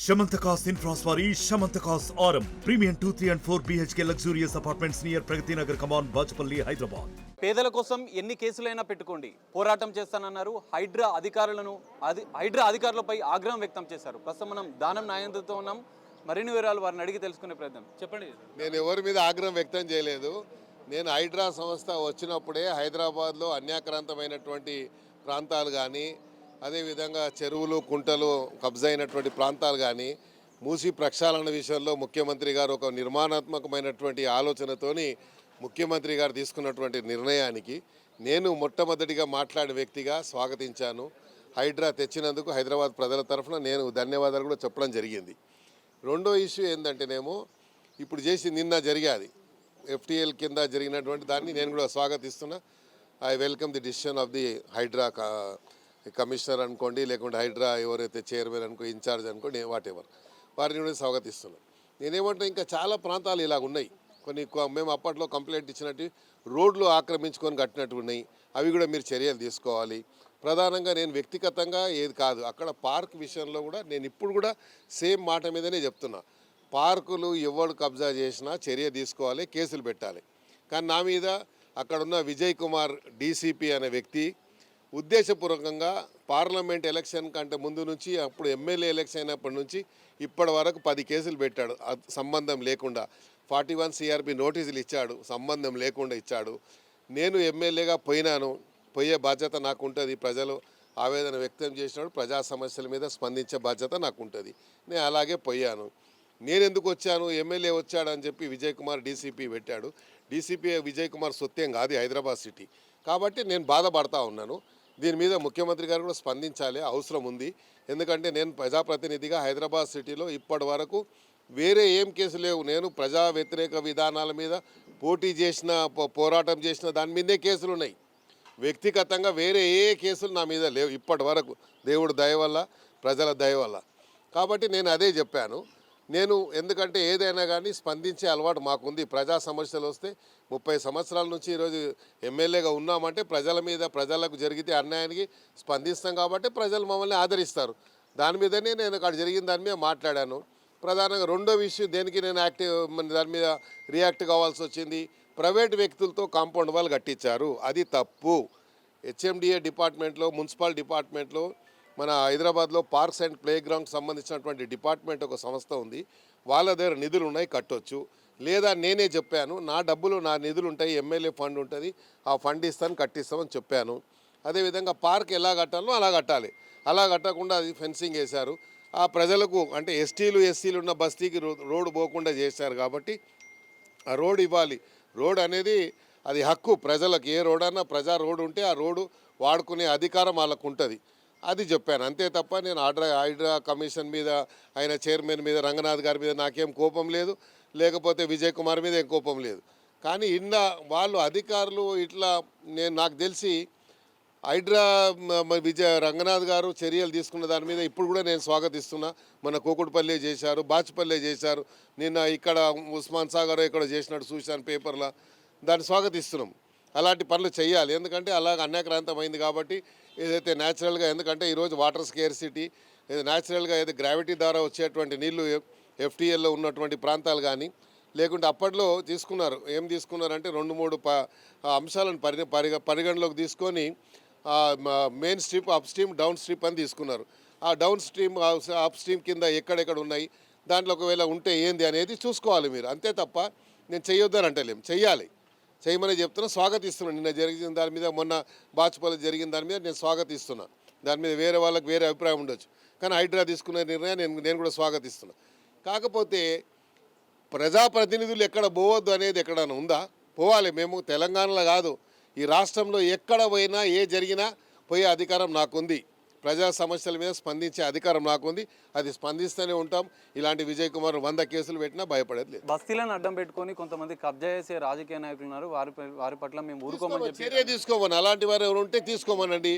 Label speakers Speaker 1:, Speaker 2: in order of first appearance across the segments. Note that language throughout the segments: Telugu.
Speaker 1: Shamantakas Infraswari, Shamantakas Aurum. Premium 2, 3 and 4 BHK luxurious apartments near Pragati Nagar, Kaman, Bachapalli, Hyderabad.
Speaker 2: పేదల కోసం ఎన్ని కేసులైనా పెట్టుకోండి, పోరాటం చేస్తానన్నారు. హైడ్రా అధికారులపై ఆగ్రహం వ్యక్తం చేశారు. ప్రస్తుతం మనం దానం నాయందుతో ఉన్నాం. మరిన్ని వివరాలు వారిని అడిగి తెలుసుకునే ప్రయత్నం. చెప్పండి.
Speaker 3: నేను ఎవరి మీద ఆగ్రహం వ్యక్తం చేయలేదు. నేను హైడ్రా సంస్థ వచ్చినప్పుడే హైదరాబాద్లో అన్యాక్రాంతమైనటువంటి ప్రాంతాలు కానీ, అదేవిధంగా చెరువులు కుంటలు కబ్జా అయినటువంటి ప్రాంతాలు కానీ మూసి ప్రక్షాళన విషయంలో ముఖ్యమంత్రి గారు ఒక నిర్మాణాత్మకమైనటువంటి ఆలోచనతోని ముఖ్యమంత్రి గారు తీసుకున్నటువంటి నిర్ణయానికి నేను మొట్టమొదటిగా మాట్లాడే వ్యక్తిగా స్వాగతించాను. హైడ్రా తెచ్చినందుకు హైదరాబాద్ ప్రజల తరఫున నేను ధన్యవాదాలు కూడా చెప్పడం జరిగింది. రెండో ఇష్యూ ఏంటంటేనేమో ఇప్పుడు చేసి నిన్న జరిగాది ఎఫ్టీఎల్ కింద జరిగినటువంటి దాన్ని నేను కూడా స్వాగతిస్తున్నా. I welcome the decision of the Hydraa commissioner అనుకోండి, లేకుంటే హైడ్రా ఎవరైతే చైర్మన్ అనుకో, ఇన్ఛార్జ్ అనుకోండి, వాట్ ఎవర్, వారిని కూడా స్వాగతిస్తున్నాను. నేనేమంటే ఇంకా చాలా ప్రాంతాలు ఇలా ఉన్నాయి. కొన్ని మేము అప్పట్లో కంప్లైంట్ ఇచ్చినట్టు రోడ్లు ఆక్రమించుకొని కట్టినట్టు ఉన్నాయి. అవి కూడా మీరు చర్యలు తీసుకోవాలి. ప్రధానంగా నేను వ్యక్తిగతంగా ఏది కాదు, అక్కడ పార్క్ విషయంలో కూడా నేను ఇప్పుడు కూడా సేమ్ మాట మీదనే చెప్తున్నా. పార్కులు ఎవరు కబ్జా చేసినా చర్య తీసుకోవాలి, కేసులు పెట్టాలి. కానీ నా మీద అక్కడున్న విజయ్ కుమార్ డీసీపీ అనే వ్యక్తి ఉద్దేశపూర్వకంగా పార్లమెంట్ ఎలక్షన్ కంటే ముందు నుంచి, అప్పుడు ఎమ్మెల్యే ఎలక్షన్ అయినప్పటి నుంచి ఇప్పటి వరకు 10 కేసులు పెట్టాడు. సంబంధం లేకుండా 41 CRP నోటీసులు ఇచ్చాడు, సంబంధం లేకుండా ఇచ్చాడు. నేను ఎమ్మెల్యేగా పోయినాను, పోయే బాధ్యత నాకు ఉంటుంది. ప్రజలు ఆవేదన వ్యక్తం చేసినప్పుడు ప్రజా సమస్యల మీద స్పందించే బాధ్యత నాకు ఉంటుంది. నేను అలాగే పోయాను. నేను ఎందుకు వచ్చాను, ఎమ్మెల్యే వచ్చాడని చెప్పి విజయ్ కుమార్ డీసీపీ పెట్టాడు. డీసీపీ విజయ్ కుమార్ సొత్తేం కాదు, హైదరాబాద్ సిటీ. కాబట్టి నేను బాధపడతా ఉన్నాను. దీని మీద ముఖ్యమంత్రి గారు కూడా స్పందించాలి, అవసరం ఉంది. ఎందుకంటే నేను ప్రజాప్రతినిధిగా హైదరాబాద్ సిటీలో ఇప్పటి వరకు వేరే ఏం కేసు లేవు. నేను ప్రజా వ్యతిరేక విధానాల మీద పోటీ చేసిన, పోరాటం చేసిన దాని మీదే కేసులు ఉన్నాయి. వ్యక్తిగతంగా వేరే ఏ కేసులు నా మీద లేవు ఇప్పటి వరకు, దేవుడు దయ వల్ల, ప్రజల దయ వల్ల. కాబట్టి నేను అదే చెప్పాను. నేను ఎందుకంటే ఏదైనా కానీ స్పందించే అలవాటు మాకుంది. ప్రజా సమస్యలు వస్తే 30 సంవత్సరాల నుంచి ఈరోజు ఎమ్మెల్యేగా ఉన్నామంటే ప్రజల మీద, ప్రజలకు జరిగితే అన్యాయానికి స్పందిస్తాం కాబట్టి ప్రజలు మమ్మల్ని ఆదరిస్తారు. దాని మీదనే నేను అక్కడ జరిగిన దాని మీద మాట్లాడాను. ప్రధానంగా రెండో విషయం దేనికి నేను దాని మీద రియాక్ట్ కావాల్సి వచ్చింది, ప్రైవేట్ వ్యక్తులతో కాంపౌండ్ వాల్ కట్టించారు, అది తప్పు. హెచ్ఎండిఏ డిపార్ట్మెంట్లో, మున్సిపల్ డిపార్ట్మెంట్లో, మన హైదరాబాద్లో పార్క్స్ అండ్ ప్లే గ్రౌండ్కి సంబంధించినటువంటి డిపార్ట్మెంట్ ఒక సంస్థ ఉంది. వాళ్ళ దగ్గర నిధులు ఉన్నాయి, కట్టొచ్చు. లేదా నేనే చెప్పాను, నా డబ్బులు, నా నిధులు ఉంటాయి, ఎమ్మెల్యే ఫండ్ ఉంటుంది, ఆ ఫండ్ ఇస్తాను, కట్టిస్తామని చెప్పాను. అదేవిధంగా పార్క్ ఎలా కట్టాలో అలా కట్టాలి. అలా కట్టకుండా అది ఫెన్సింగ్ వేశారు. ఆ ప్రజలకు అంటే ఎస్సీలు ఉన్న బస్తీకి రోడ్డు పోకుండా చేశారు. కాబట్టి ఆ రోడ్ ఇవ్వాలి. రోడ్ అనేది అది హక్కు ప్రజలకు. ఏ రోడ్ అన్నా ప్రజా రోడ్డు ఉంటే ఆ రోడ్డు వాడుకునే అధికారం వాళ్ళకు ఉంటుంది. అది చెప్పాను. అంతే తప్ప నేను హైడ్రా కమిషన్ మీద, ఆయన చైర్మన్ మీద, రంగనాథ్ గారి మీద నాకేం కోపం లేదు, లేకపోతే విజయ్ కుమార్ మీద ఏం కోపం లేదు. కానీ వాళ్ళు అధికారులు ఇట్లా నాకు తెలిసి హైడ్రా రంగనాథ్ గారు చర్యలు తీసుకున్న దాని మీద ఇప్పుడు కూడా నేను స్వాగతిస్తున్నా. మన కూకుడుపల్లి చేశారు, బాచుపల్లి చేశారు, నిన్న ఇక్కడ ఉస్మాన్ సాగర్ ఇక్కడ చేసినట్టు చూశాను పేపర్లో. దాన్ని స్వాగతిస్తున్నాం. అలాంటి పనులు చేయాలి. ఎందుకంటే అలాగ అన్యాక్రాంతమైంది కాబట్టి ఏదైతే న్యాచురల్గా, ఎందుకంటే ఈరోజు వాటర్ స్కేర్సిటీ, న్యాచురల్గా ఏదో గ్రావిటీ ద్వారా వచ్చేటువంటి నీళ్లు ఎఫ్టీఎల్లో ఉన్నటువంటి ప్రాంతాలు కానీ, లేకుంటే అప్పట్లో ఏం తీసుకున్నారంటే 2-3 అంశాలను పరిగణలోకి తీసుకొని main strip, up stream, down strip అని తీసుకున్నారు. ఆ డౌన్ స్ట్రీమ్, అప్ స్ట్రీమ్ కింద ఎక్కడెక్కడ ఉన్నాయి, దాంట్లో ఒకవేళ ఉంటే ఏంది అనేది చూసుకోవాలి మీరు. అంతే తప్ప నేను చేయొద్దని అంటలేం, చేయమని చెప్తున్నా, స్వాగతిస్తున్నాను. నిన్న జరిగిన దాని మీద, మొన్న బాచుపల్లి జరిగిన దాని మీద నేను స్వాగతిస్తున్నా. దాని మీద వేరే వాళ్ళకి వేరే అభిప్రాయం ఉండొచ్చు, కానీ హైడ్రా తీసుకునే నిర్ణయం నేను కూడా స్వాగతిస్తున్నా. కాకపోతే ప్రజాప్రతినిధులు ఎక్కడ పోవద్దు అనేది ఎక్కడైనా ఉందా? పోవాలి. మేము తెలంగాణలో కాదు, ఈ రాష్ట్రంలో ఎక్కడ పోయినా, ఏ జరిగినా పోయే అధికారం నాకుంది. ప్రజా సమస్యల మీద స్పందించే అధికారం నాకుంది. అది స్పందిస్తూనే ఉంటాం. ఇలాంటి విజయ్ కుమార్ 100 కేసులు పెట్టినా భయపడేది లేదు.
Speaker 2: బస్తీలను అడ్డం పెట్టుకొని కొంతమంది కబ్జా చేసే రాజకీయ నాయకులు ఉన్నారు. వారి పట్ల మేము ఊరుకోమని చెప్పి
Speaker 3: చర్య తీసుకోమని, అలాంటి వారు ఎవరు ఉంటే తీసుకోమనండి.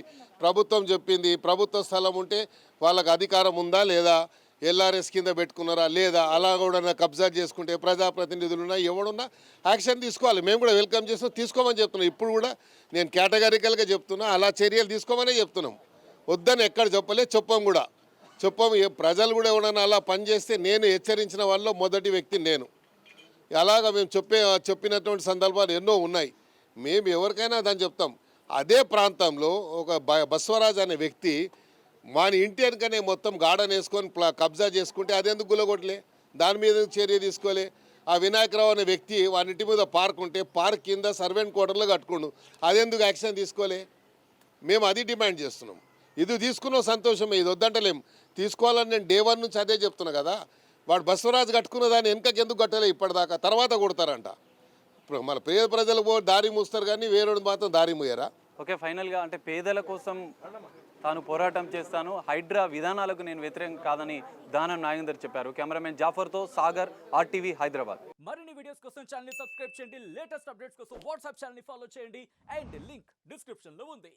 Speaker 3: ప్రభుత్వం చెప్పింది, ప్రభుత్వ స్థలం ఉంటే వాళ్ళకి అధికారం ఉందా లేదా, ఎల్ఆర్ఎస్ కింద పెట్టుకున్నారా లేదా, అలా కూడా కబ్జా చేసుకుంటే ప్రజాప్రతినిధులున్నా ఎవడున్నా యాక్షన్ తీసుకోవాలి. మేము కూడా వెల్కమ్ చేస్తాం, తీసుకోమని చెప్తున్నాం. ఇప్పుడు కూడా నేను కేటగారికల్గా చెప్తున్నా, అలా చర్యలు తీసుకోమనే చెప్తున్నాం. వద్దని ఎక్కడ చెప్పం కూడా. చెప్పము. ప్రజలు కూడా ఎవడన్నా అలా పనిచేస్తే నేను హెచ్చరించిన వాళ్ళలో మొదటి వ్యక్తి నేను. అలాగా మేము చెప్పినటువంటి సందర్భాలు ఎన్నో ఉన్నాయి. మేము ఎవరికైనా దాన్ని చెప్తాం. అదే ప్రాంతంలో ఒక బస్వరాజ్ అనే వ్యక్తి మన ఇంటి వెనుకనే మొత్తం గార్డెన్ వేసుకొని కబ్జా చేసుకుంటే అదెందుకు గులగొట్టలే, దాని మీద చర్య తీసుకోలే. ఆ వినాయకరావు అనే వ్యక్తి వాని ఇంటి మీద పార్క్ ఉంటే పార్క్ కింద సర్వెంట్ క్వార్టర్లో కట్టుకుండు, అదెందుకు యాక్షన్ తీసుకోలే. మేము అది డిమాండ్ చేస్తున్నాం. ఇది తీసుకున్న సంతోషమే, ఇది వద్దంటలేం. తీసుకోవాలని నేను డే 1 నుంచి అదే చెప్తున్నా కదా. వాడు బస్వరాజు కట్టుకున్న దాన్ని వెనకకి ఎందుకు కట్టలే ఇప్పటిదాకా, తర్వాత కొడతారంట. ఇప్పుడు మన పేద ప్రజలకు దారి మూస్తారు కానీ వేరే మాత్రం దారి మూయరా.
Speaker 2: ఓకే, ఫైనల్గా అంటే పేదల కోసం తాను పోరాటం చేస్తాను, హైడ్రా విధానాలకు నేను వ్యతిరేకం కాదని దానం నాగేందర్ చెప్పారు. కెమెరామెన్ జాఫర్తో సాగర్, RTV హైదరాబాద్.
Speaker 4: మరిన్ని వీడియోస్ కోసం ఛానల్ ని సబ్స్క్రైబ్ చేయండి, లేటెస్ట్ అప్డేట్స్ కోసం వాట్సాప్ ఛానల్ ని ఫాలో చేయండి అండ్ లింక్ డిస్క్రిప్షన్ లో ఉంది.